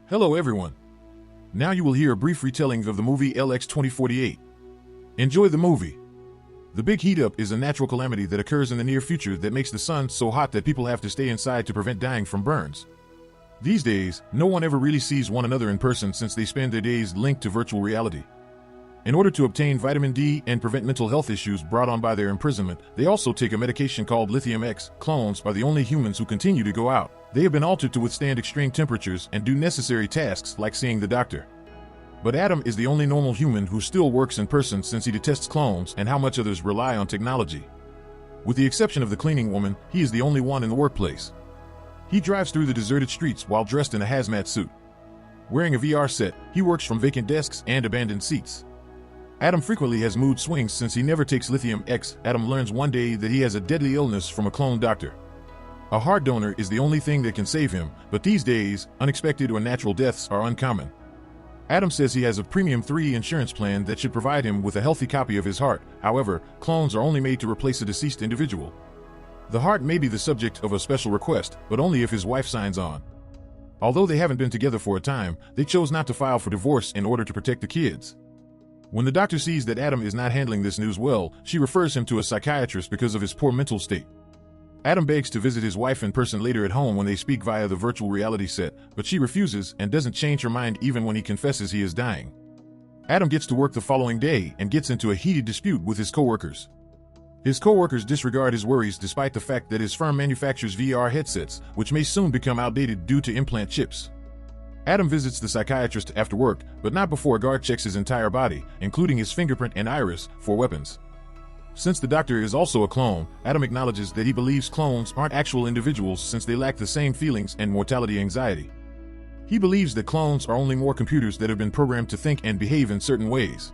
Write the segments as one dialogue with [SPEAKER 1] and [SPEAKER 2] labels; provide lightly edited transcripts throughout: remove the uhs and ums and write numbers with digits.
[SPEAKER 1] Hello everyone. Now you will hear a brief retelling of the movie LX 2048. Enjoy the movie. The big heat up is a natural calamity that occurs in the near future that makes the sun so hot that people have to stay inside to prevent dying from burns. These days, no one ever really sees one another in person since they spend their days linked to virtual reality. In order to obtain vitamin D and prevent mental health issues brought on by their imprisonment, they also take a medication called lithium X. Clones are the only humans who continue to go out. They have been altered to withstand extreme temperatures and do necessary tasks like seeing the doctor. But Adam is the only normal human who still works in person since he detests clones and how much others rely on technology. With the exception of the cleaning woman, he is the only one in the workplace. He drives through the deserted streets while dressed in a hazmat suit. Wearing a VR set, he works from vacant desks and abandoned seats. Adam frequently has mood swings since he never takes lithium X. Adam learns one day that he has a deadly illness from a clone doctor. A heart donor is the only thing that can save him, but these days, unexpected or natural deaths are uncommon. Adam says he has a Premium 3 insurance plan that should provide him with a healthy copy of his heart. However, clones are only made to replace a deceased individual. The heart may be the subject of a special request, but only if his wife signs on. Although they haven't been together for a time, they chose not to file for divorce in order to protect the kids. When the doctor sees that Adam is not handling this news well, she refers him to a psychiatrist because of his poor mental state. Adam begs to visit his wife in person later at home when they speak via the virtual reality set, but she refuses and doesn't change her mind even when he confesses he is dying. Adam gets to work the following day and gets into a heated dispute with his coworkers. His coworkers disregard his worries despite the fact that his firm manufactures VR headsets, which may soon become outdated due to implant chips. Adam visits the psychiatrist after work, but not before a guard checks his entire body, including his fingerprint and iris, for weapons. Since the doctor is also a clone, Adam acknowledges that he believes clones aren't actual individuals since they lack the same feelings and mortality anxiety. He believes that clones are only more computers that have been programmed to think and behave in certain ways.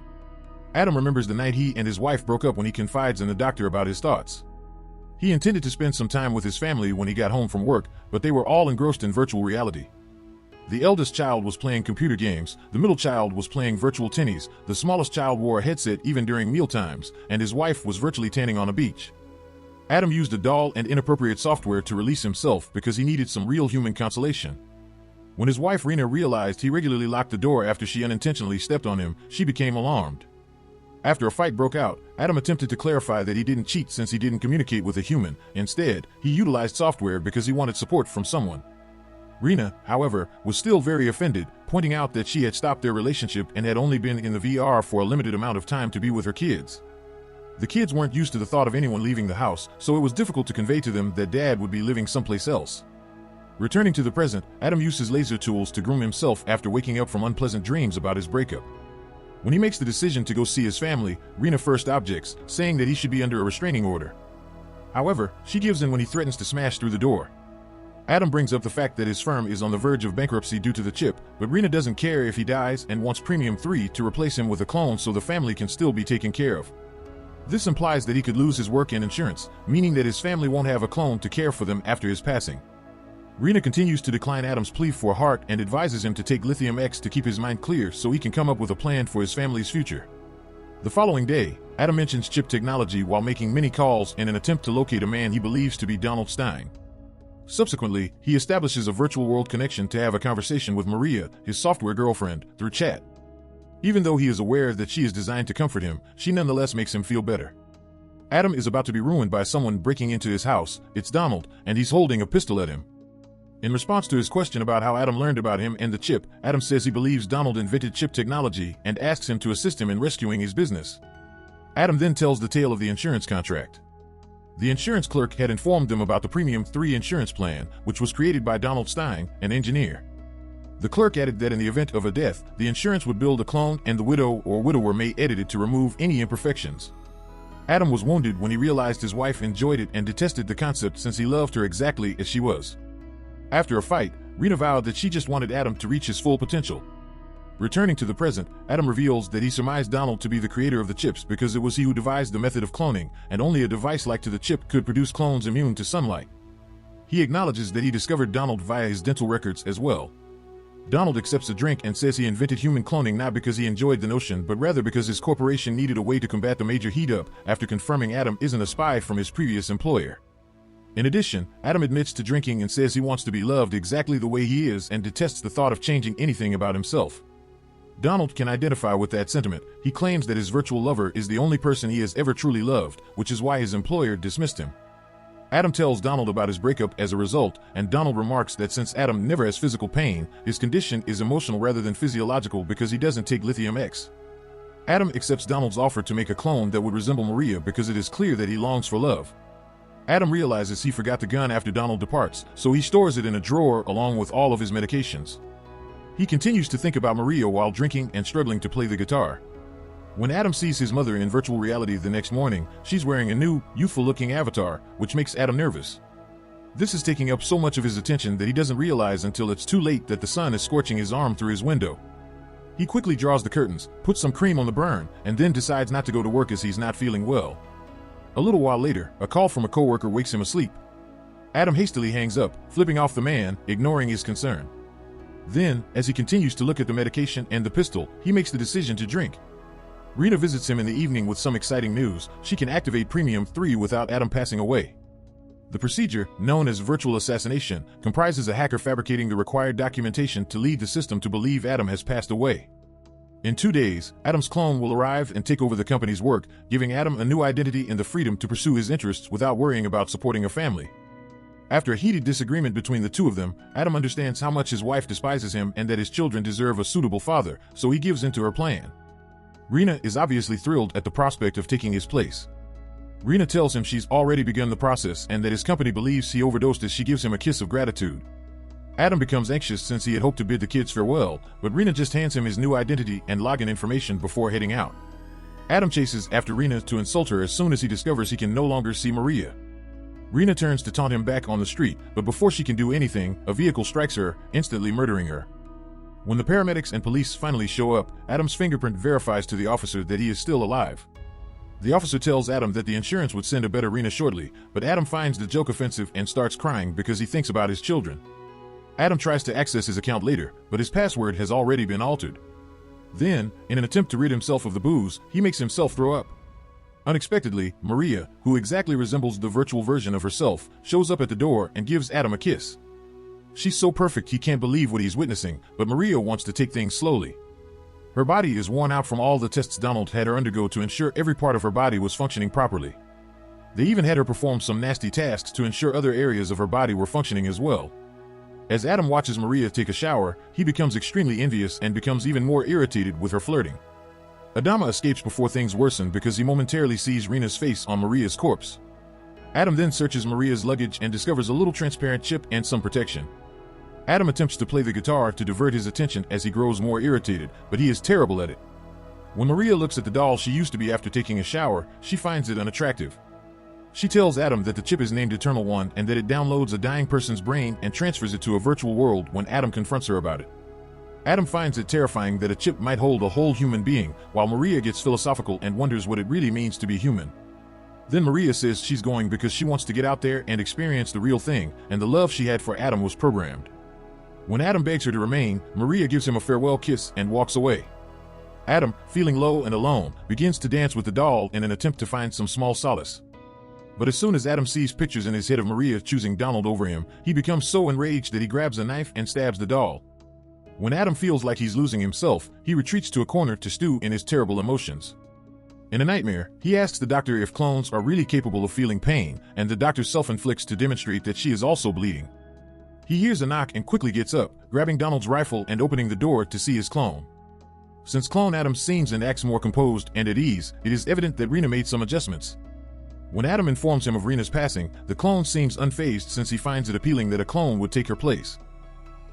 [SPEAKER 1] Adam remembers the night he and his wife broke up when he confides in the doctor about his thoughts. He intended to spend some time with his family when he got home from work, but they were all engrossed in virtual reality. The eldest child was playing computer games, the middle child was playing virtual tennis, the smallest child wore a headset even during mealtimes, and his wife was virtually tanning on a beach. Adam used a dull and inappropriate software to release himself because he needed some real human consolation. When his wife Rena realized he regularly locked the door after she unintentionally stepped on him, she became alarmed. After a fight broke out, Adam attempted to clarify that he didn't cheat since he didn't communicate with a human. Instead, he utilized software because he wanted support from someone. Rena, however, was still very offended, pointing out that she had stopped their relationship and had only been in the VR for a limited amount of time to be with her kids. The kids weren't used to the thought of anyone leaving the house, so it was difficult to convey to them that Dad would be living someplace else. Returning to the present, Adam uses laser tools to groom himself after waking up from unpleasant dreams about his breakup. When he makes the decision to go see his family, Rena first objects, saying that he should be under a restraining order. However, she gives in when he threatens to smash through the door. Adam brings up the fact that his firm is on the verge of bankruptcy due to the chip, but Rena doesn't care if he dies and wants Premium 3 to replace him with a clone so the family can still be taken care of. This implies that he could lose his work and insurance, meaning that his family won't have a clone to care for them after his passing. Rena continues to decline Adam's plea for a heart and advises him to take lithium X to keep his mind clear so he can come up with a plan for his family's future. The following day, Adam mentions chip technology while making many calls in an attempt to locate a man he believes to be Donald Stein. Subsequently, he establishes a virtual world connection to have a conversation with Maria, his software girlfriend, through chat. Even though he is aware that she is designed to comfort him, she nonetheless makes him feel better. Adam is about to be ruined by someone breaking into his house. It's Donald, and he's holding a pistol at him. In response to his question about how Adam learned about him and the chip, Adam says he believes Donald invented chip technology and asks him to assist him in rescuing his business. Adam then tells the tale of the insurance contract. The insurance clerk had informed them about the Premium 3 insurance plan, which was created by Donald Stein, an engineer. The clerk added that in the event of a death, the insurance would build a clone and the widow or widower may edit it to remove any imperfections. Adam was wounded when he realized his wife enjoyed it and detested the concept since he loved her exactly as she was. After a fight, Rena vowed that she just wanted Adam to reach his full potential. Returning to the present, Adam reveals that he surmised Donald to be the creator of the chips because it was he who devised the method of cloning, and only a device like to the chip could produce clones immune to sunlight. He acknowledges that he discovered Donald via his dental records as well. Donald accepts a drink and says he invented human cloning not because he enjoyed the notion but rather because his corporation needed a way to combat the major heat-up after confirming Adam isn't a spy from his previous employer. In addition, Adam admits to drinking and says he wants to be loved exactly the way he is and detests the thought of changing anything about himself. Donald can identify with that sentiment. He claims that his virtual lover is the only person he has ever truly loved, which is why his employer dismissed him. Adam tells Donald about his breakup as a result, and Donald remarks that since Adam never has physical pain, his condition is emotional rather than physiological because he doesn't take lithium X. Adam accepts Donald's offer to make a clone that would resemble Maria because it is clear that he longs for love. Adam realizes he forgot the gun after Donald departs, so he stores it in a drawer along with all of his medications. He continues to think about Maria while drinking and struggling to play the guitar. When Adam sees his mother in virtual reality the next morning, she's wearing a new, youthful-looking avatar, which makes Adam nervous. This is taking up so much of his attention that he doesn't realize until it's too late that the sun is scorching his arm through his window. He quickly draws the curtains, puts some cream on the burn, and then decides not to go to work as he's not feeling well. A little while later, a call from a coworker wakes him asleep. Adam hastily hangs up, flipping off the man, ignoring his concern. Then, as he continues to look at the medication and the pistol, he makes the decision to drink. Rena visits him in the evening with some exciting news. She can activate Premium 3 without Adam passing away. The procedure, known as virtual assassination, comprises a hacker fabricating the required documentation to lead the system to believe Adam has passed away. In 2 days, Adam's clone will arrive and take over the company's work, giving Adam a new identity and the freedom to pursue his interests without worrying about supporting a family. After a heated disagreement between the two of them, Adam understands how much his wife despises him and that his children deserve a suitable father, so he gives in to her plan. Rena is obviously thrilled at the prospect of taking his place. Rena tells him she's already begun the process and that his company believes he overdosed as she gives him a kiss of gratitude. Adam becomes anxious since he had hoped to bid the kids farewell, but Rena just hands him his new identity and login information before heading out. Adam chases after Rena to insult her as soon as he discovers he can no longer see Maria. Rena turns to taunt him back on the street, but before she can do anything, a vehicle strikes her, instantly murdering her. When the paramedics and police finally show up, Adam's fingerprint verifies to the officer that he is still alive. The officer tells Adam that the insurance would send a better Rena shortly, but Adam finds the joke offensive and starts crying because he thinks about his children. Adam tries to access his account later, but his password has already been altered. Then, in an attempt to rid himself of the booze, he makes himself throw up. Unexpectedly, Maria, who exactly resembles the virtual version of herself, shows up at the door and gives Adam a kiss. She's so perfect he can't believe what he's witnessing, but Maria wants to take things slowly. Her body is worn out from all the tests Donald had her undergo to ensure every part of her body was functioning properly. They even had her perform some nasty tasks to ensure other areas of her body were functioning as well. As Adam watches Maria take a shower, he becomes extremely envious and becomes even more irritated with her flirting. Adama escapes before things worsen because he momentarily sees Rena's face on Maria's corpse. Adam then searches Maria's luggage and discovers a little transparent chip and some protection. Adam attempts to play the guitar to divert his attention as he grows more irritated, but he is terrible at it. When Maria looks at the doll she used to be after taking a shower, she finds it unattractive. She tells Adam that the chip is named Eternal One and that it downloads a dying person's brain and transfers it to a virtual world when Adam confronts her about it. Adam finds it terrifying that a chip might hold a whole human being, while Maria gets philosophical and wonders what it really means to be human. Then Maria says she's going because she wants to get out there and experience the real thing, and the love she had for Adam was programmed. When Adam begs her to remain, Maria gives him a farewell kiss and walks away. Adam, feeling low and alone, begins to dance with the doll in an attempt to find some small solace. But as soon as Adam sees pictures in his head of Maria choosing Donald over him, he becomes so enraged that he grabs a knife and stabs the doll. When Adam feels like he's losing himself, he retreats to a corner to stew in his terrible emotions. In a nightmare, he asks the doctor if clones are really capable of feeling pain, and the doctor self-inflicts to demonstrate that she is also bleeding. He hears a knock and quickly gets up, grabbing Donald's rifle and opening the door to see his clone. Since clone Adam seems and acts more composed and at ease, it is evident that Rena made some adjustments. When Adam informs him of Rena's passing, the clone seems unfazed since he finds it appealing that a clone would take her place.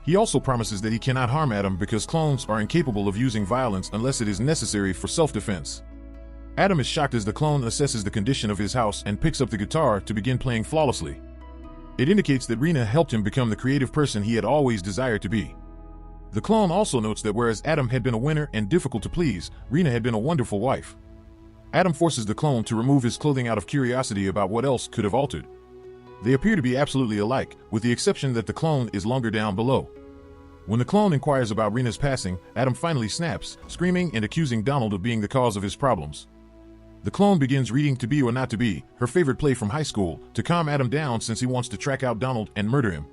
[SPEAKER 1] He also promises that he cannot harm Adam because clones are incapable of using violence unless it is necessary for self-defense. Adam is shocked as the clone assesses the condition of his house and picks up the guitar to begin playing flawlessly. It indicates that Rena helped him become the creative person he had always desired to be. The clone also notes that whereas Adam had been a winner and difficult to please, Rena had been a wonderful wife. Adam forces the clone to remove his clothing out of curiosity about what else could have altered. They appear to be absolutely alike, with the exception that the clone is longer down below. When the clone inquires about Rena's passing, Adam finally snaps, screaming and accusing Donald of being the cause of his problems. The clone begins reading To Be or Not to Be, her favorite play from high school, to calm Adam down since he wants to track out Donald and murder him.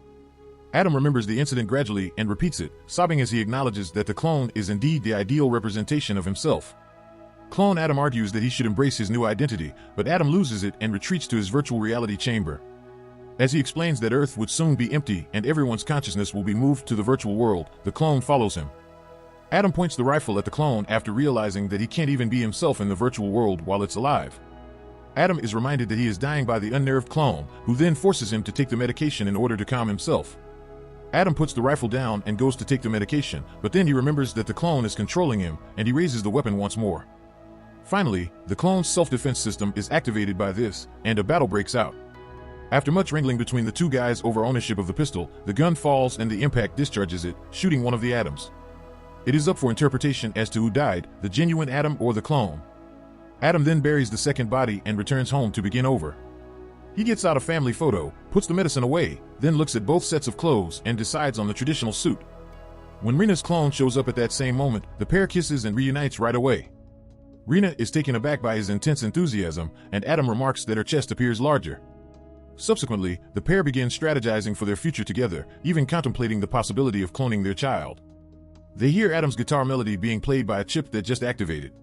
[SPEAKER 1] Adam remembers the incident gradually and repeats it, sobbing as he acknowledges that the clone is indeed the ideal representation of himself. Clone Adam argues that he should embrace his new identity, but Adam loses it and retreats to his virtual reality chamber. As he explains that Earth would soon be empty and everyone's consciousness will be moved to the virtual world, the clone follows him. Adam points the rifle at the clone after realizing that he can't even be himself in the virtual world while it's alive. Adam is reminded that he is dying by the unnerved clone, who then forces him to take the medication in order to calm himself. Adam puts the rifle down and goes to take the medication, but then he remembers that the clone is controlling him, and he raises the weapon once more. Finally, the clone's self-defense system is activated by this, and a battle breaks out. After much wrangling between the two guys over ownership of the pistol, the gun falls and the impact discharges it, shooting one of the Adams. It is up for interpretation as to who died, the genuine Adam or the clone. Adam then buries the second body and returns home to begin over. He gets out a family photo, puts the medicine away, then looks at both sets of clothes and decides on the traditional suit. When Rena's clone shows up at that same moment, the pair kisses and reunites right away. Rena is taken aback by his intense enthusiasm, and Adam remarks that her chest appears larger. Subsequently, the pair begin strategizing for their future together, even contemplating the possibility of cloning their child. They hear Adam's guitar melody being played by a chip that just activated.